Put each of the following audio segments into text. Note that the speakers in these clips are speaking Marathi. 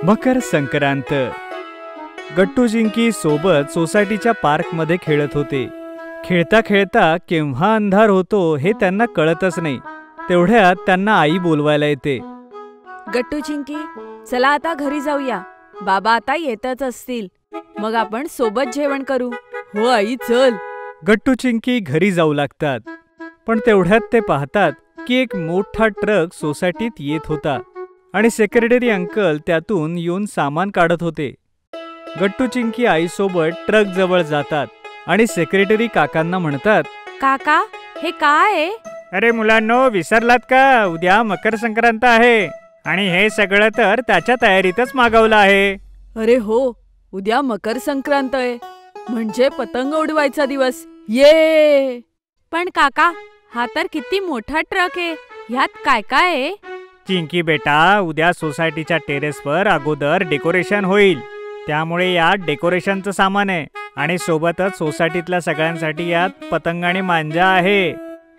मकर संक्रांत. गट्टू चिंकी सोबत सोसायटीच्या पार्कमध्ये खेळत होते. खेळता खेळता केव्हा अंधार होतो हे त्यांना कळतच नाही. तेवढ्यात त्यांना आई बोलवायला येते. गट्टू चिंकी, चला आता घरी जाऊया. बाबा आता येतच असतील, मग आपण सोबत जेवण करू. हो आई, चल. गट्टू चिंकी घरी जाऊ लागतात. पण तेवढ्यात ते पाहतात की एक मोठा ट्रक सोसायटीत येत होता आणि सेक्रेटरी अंकल त्यातून येऊन सामान काढत होते. गट्टू चिंकी आईसोबत ट्रक जवळ जातात आणि सेक्रेटरी काकांना म्हणतात, काका, हे काय आहे? अरे मुलांनो, विसरलात का? उद्या मकर संक्रांत आहे आणि हे सगळं तर त्याच्या तयारीतच मागवलं आहे. अरे हो, उद्या मकर संक्रांत आहे, म्हणजे पतंग उडवायचा दिवस. ये! पण काका, हा तर किती मोठा ट्रक आहे. ह्यात काय काय आहे? चिंकी बेटा, उद्या सोसायटीच्या टेरेसवर अगोदर डेकोरेशन होईल, त्यामुळे यात डेकोरेशनचं सामान आहे आणि सोबतच सोसायटीतल्या सगळ्यांसाठी यात पतंग आणि मांजा आहे.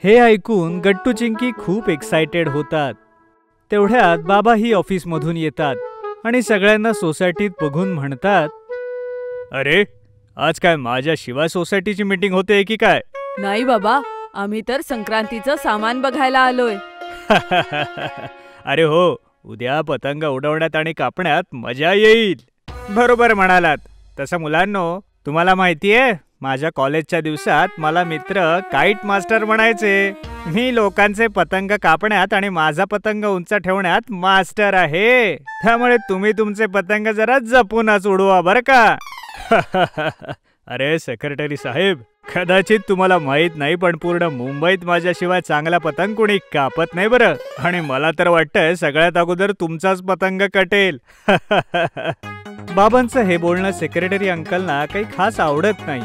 हे ऐकून गट्टू चिंकी खूप एक्साइटेड होतात. तेवढ्यात बाबाही ऑफिसमधून येतात आणि सगळ्यांना सोसायटीत बघून म्हणतात, अरे, आज काय माझ्या शिवाय सोसायटीची मीटिंग होते की काय? नाही बाबा, आम्ही तर संक्रांतीचं सामान बघायला आलोय. अरे हो, उद्या पतंग उडवण्यात आणि कापण्यात मजा येईल. बरोबर म्हणालात. तसं मुलांनो, तुम्हाला माहितीये, माझ्या कॉलेजच्या दिवसात मला मित्र काईट मास्टर म्हणायचे. मी लोकांचे पतंग कापण्यात आणि माझा पतंग उंच ठेवण्यात मास्टर आहे. त्यामुळे तुम्ही तुमचे पतंग जरा जपूनच उडवा बरं का. अरे सेक्रेटरी साहेब, कदाचित तुम्हाला माहित नाही, पण पूर्ण मुंबईत माझ्याशिवाय चांगला पतंग कोणी कापत नाही बरं. आणि मला तर वाटतंय सगळ्यात अगोदर तुमचाच पतंग कटेल. बाबांचं हे बोलणं सेक्रेटरी अंकलना काही खास आवडत नाही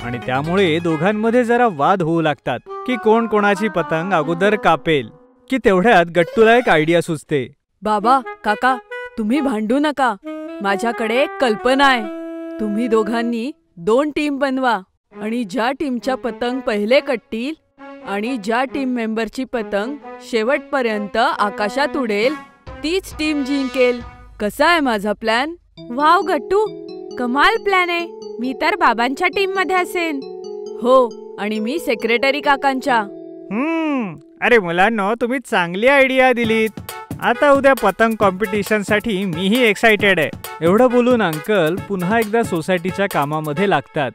आणि त्यामुळे दोघांमध्ये जरा वाद होऊ लागतात की कोण कोणाची पतंग अगोदर कापेल. की तेवढ्यात गट्टूला एक आयडिया सुचते. बाबा, काका, तुम्ही भांडू नका. माझ्याकडे एक कल्पना आहे. तुम्ही दोघांनी 2 टीम बनवा आणि ज्या टीमच्या पतंग पहिले कटतील आणि ज्या टीम मेंबरची पतंग शेवटपर्यंत आकाशात उडेल तीच टीम जिंकेल. कसा आहे माझा प्लॅन? वाव गट्टू, कमाल प्लॅन आहे. मी तर बाबांच्या टीम मध्ये असेन. हो, आणि मी सेक्रेटरी काकांच्या. अरे मुलांनो, तुम्ही चांगली आयडिया दिलीत. आता उद्या पतंग कॉम्पिटिशन साठी मीही एक्साइटेड आहे. एवढं बोलून अंकल पुन्हा एकदा सोसायटीच्या कामामध्ये लागतात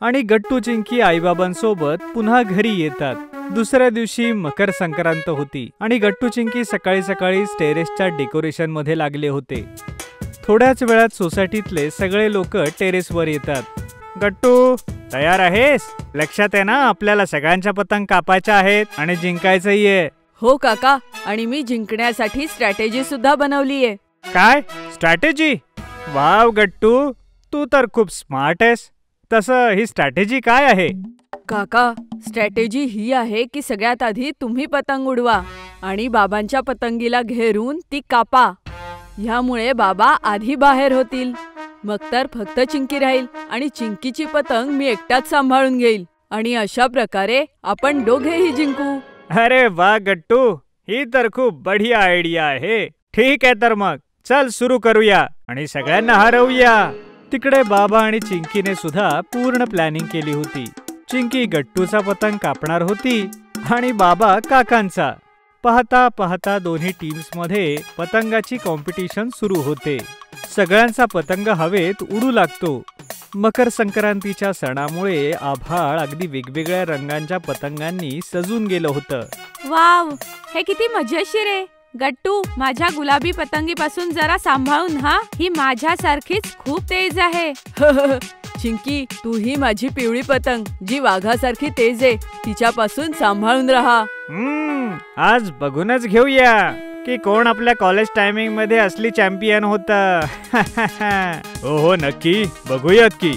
आणि गट्टू चिंकी आईबाबांसोबत पुन्हा घरी येतात. दुसऱ्या दिवशी मकर संक्रांत होती आणि गट्टू चिंकी सकाळी सकाळी टेरेसच्या डेकोरेशन मध्ये लागले होते. थोड्याच वेळात सोसायटीतले सगळे लोक टेरेसवर येतात. गट्टू, तयार आहेस? लक्षात आहे ना, आपल्याला सगळ्यांच्या पतंग कापायच्या आहेत आणि जिंकायचंही आहे. हो काका, आणि मी जिंकण्यासाठी स्ट्रॅटेजी सुद्धा बनवलीये. काय स्ट्रॅटेजी? वाव गट्टू, तू तर खूप स्मार्ट आहेस. तसं ही स्ट्रॅटेजी काय आहे? काका, स्ट्रॅटेजी ही आहे की सगळ्यात आधी तुम्ही पतंग उडवा आणि बाबांच्या पतंगीला घेरून ती कापा. ह्यामुळे बाबा आधी बाहेर होतील. मग तर फक्त चिंकी राहील आणि चिंकीची पतंग मी एकटाच सांभाळून घेईल आणि अशा प्रकारे आपण दोघेही जिंकू. अरे वा गट्टू, ही तर खूप बढिया आयडिया आहे. ठीक आहे, तर मग चल सुरू करूया आणि सगळ्यांना हरवूया. तिकडे बाबा आणि चिंकीने सुद्धा पूर्ण प्लॅनिंग केली होती. चिंकी गट्टूचा पतंग कापणार होती आणि बाबा काकांचा. पाहता पाहता दोन्ही टीम्स मध्ये पतंगाची कॉम्पिटिशन सुरू होते. सगळ्यांचा पतंग हवेत उडू लागतो. मकर संक्रांतीच्या सणामुळे आभाळ अगदी वेगवेगळ्या रंगांच्या पतंगांनी सजून गेलं होतं. वाव, हे किती मजेशीर आहे. गट्टू, माझ्या गुलाबी पतंगीपासून जरा सांभाळून हा, ही माझ्यासारखीच खूप तेज आहे. चिंकी, तू ही माझी पिवळी पतंग जी वाघासारखी तेज आहे, तिच्यापासून सांभाळून राहा. आज बघूनच घेऊया की कोण आपल्या कॉलेज टायमिंग मध्ये असली चॅम्पियन होतं. हो हो, नक्की बघूयात की.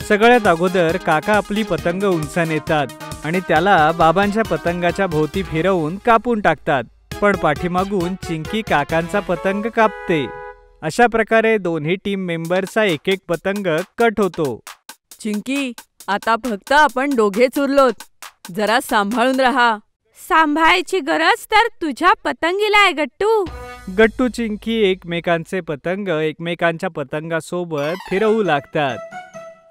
सगळ्यात अगोदर काका आपली पतंग उंच नेतात आणि त्याला बाबांच्या पतंगाच्या भोवती फिरवून कापून टाकतात. पण पाठीमागून चिंकी काकांचा पतंग कापते. अशा प्रकारे दोन्ही टीम मेंबरचा एक एक पतंग कट होतो. चिंकी, आता फक्त आपण दोघेच उरलोत. जरा सांभाळून राहा. सांभाळायची गरज तर तुझ्या पतंगीला आहे गट्टू. गट्टू चिंकी एकमेकांचे पतंग एकमेकांच्या पतंगासोबत फिरवू लागतात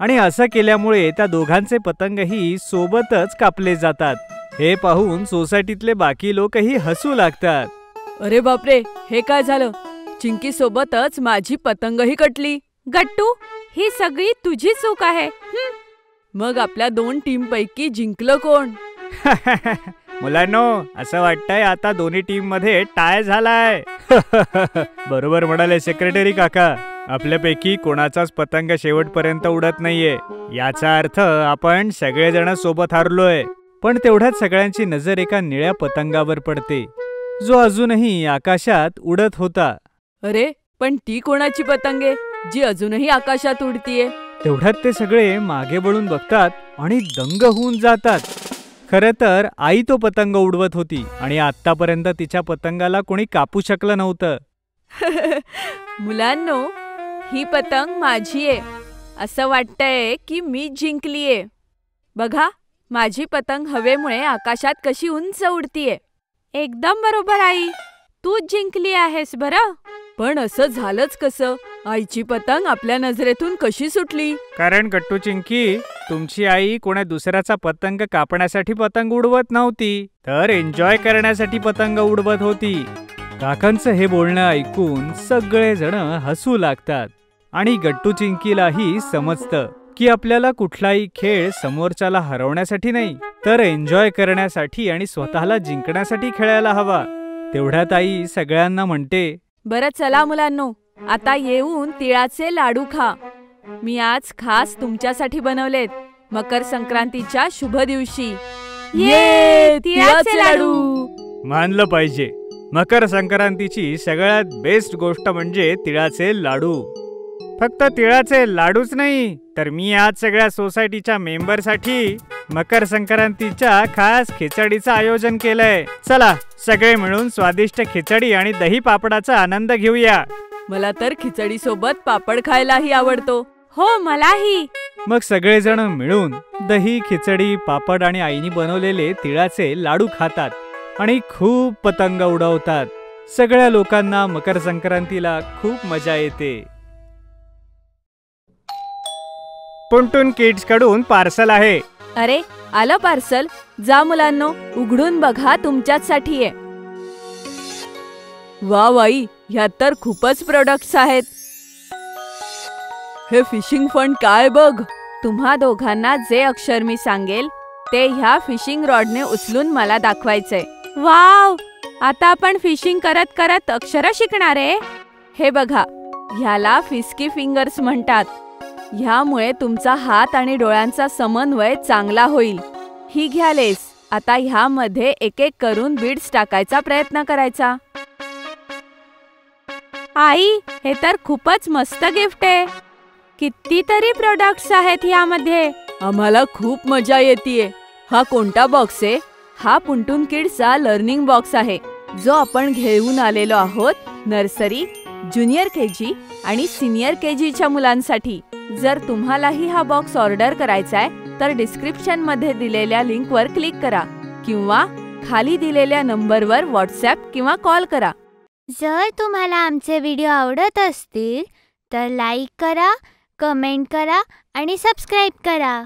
आणि असं केल्यामुळे त्या दोघांचे पतंगही सोबतच कापले जातात. हे पाहून सोसायटीतले बाकी लोकही हसू लागतात. अरे बापरे, हे काय झालं? चिंकी सोबतच माझी पतंगही कटली. गट्टू, ही सगळी तुझी चूक आहे. मग आपल्या 2 टीमपैकी जिंकलं कोण? मुलांनो, असं वाटतंय आता दोन्ही टीम मध्ये टाय झालाय. बरोबर म्हणाले सेक्रेटरी काका. आपल्यापैकी कोणाचाच पतंग शेवटपर्यंत उडत नाहीये. याचा अर्थ आपण सगळेजण सोबत हारलोय. पण तेवढ्यात सगळ्यांची नजर एका निळ्या पतंगावर पडते, जो अजूनही आकाशात उडत होता. अरे, पण ती कोणाची पतंग आहे जी अजूनही आकाशात उडतीये? तेवढ्यात ते सगळे मागे वळून बघतात आणि दंग होऊन जातात. खरं तर आई तो पतंग उडवत होती आणि आतापर्यंत तिच्या पतंगाला कोणी कापू शकलं नव्हतं. मुलांनो, ही पतंग माझी आहे. असं वाटतंय की मी जिंकलीये. बघा, माझी पतंग हवेमुळे आकाशात कशी उंच उडतीये. एकदम बरोबर आई, तूच जिंकली आहेस बरं. पण असं झालंच कसं? आईची पतंग आपल्या नजरेतून कशी सुटली? कारण गट्टू चिंकी, तुमची आई कोणा दुसऱ्याचा पतंग कापण्यासाठी पतंग उडवत नव्हती, तर एन्जॉय करण्यासाठी पतंग उडवत होती. काकांचं हे बोलणं ऐकून सगळेजण हसू लागतात आणि गट्टू चिंकीलाही समजतं की आपल्याला कुठलाही खेळ समोरच्याला हरवण्यासाठी नाही, तर एन्जॉय करण्यासाठी आणि स्वतःला जिंकण्यासाठी खेळायला हवा. तेवढ्यात आई सगळ्यांना म्हणते, बरं चला मुलांनो, आता येऊन तिळाचे लाडू खा. मी आज खास तुमच्यासाठी बनवलेत, मकर संक्रांतीच्या शुभ दिवशी. ये, तिळाचे लाडू. मानलं पाहिजे, मकर संक्रांतीची सगळ्यात बेस्ट गोष्ट म्हणजे तिळाचे लाडू. फक्त तिळाचे लाडूच नाही, तर मी आज सगळ्या सोसायटीच्या मेंबरसाठी मकर संक्रांतीच्या खास खिचडीचं आयोजन केलंय. चला सगळे मिळून स्वादिष्ट खिचडी आणि दही पापडाचा आनंद घेऊया. मला तर खिचडी सोबत पापड खायलाही आवडतो. हो, मलाही. मग सगळेजण मिळून दही, खिचडी, पापड आणि आईनी बनवलेले तिळाचे लाडू खातात आणि खूप पतंग उडवतात. सगळ्या लोकांना मकर संक्रांतीला खूप मजा येते. पुंटून किड्स कडून पार्सल आहे. अरे, आलं पार्सल. जा मुलांनो, उघडून बघा, तुमच्याचसाठी आहे. वा वाई, ह्यात तर खूपच प्रोडक्ट्स आहेत. हे फिशिंग फंड काय बघ. तुम्हा दोघांना जे अक्षर मी सांगेल ते ह्या फिशिंग रॉडने उचलून मला दाखवायचंय. वाव, आता आपण फिशिंग करत करत अक्षर शिकणार आहे. हे बघा, ह्याला फिस्की फिंगर्स म्हणतात. ह्यामुळे तुमचा हात आणि डोळ्यांचा समन्वय चांगला होईल. ही घ्या लेस. आता ह्यामध्ये एक एक करून बीड्स टाकायचा प्रयत्न करायचा. आई, हे तर खूपच मस्त गिफ्ट आहे. कितीतरी प्रोडक्ट्स आहेत ह्यामध्ये. आम्हाला खूप मजा येतेय. हा कोणता बॉक्स आहे? हा पुंटून किड्सचा लर्निंग बॉक्स आहे, जो आपण घेऊन आलेलो आहोत नर्सरी, ज्युनियर केजी आणि सिनियर केजीच्या मुलांसाठी. जर तुम्हालाही हा बॉक्स ऑर्डर करायचा आहे तर डिस्क्रिप्शन मध्ये दिलेल्या लिंकवर क्लिक करा किंवा खाली दिलेल्या नंबरवर व्हॉट्सॲप किंवा कॉल करा. जर तुम्हाला आमचे व्हिडिओ आवडत असतील तर लाईक करा, कमेंट करा आणि सबस्क्राईब करा.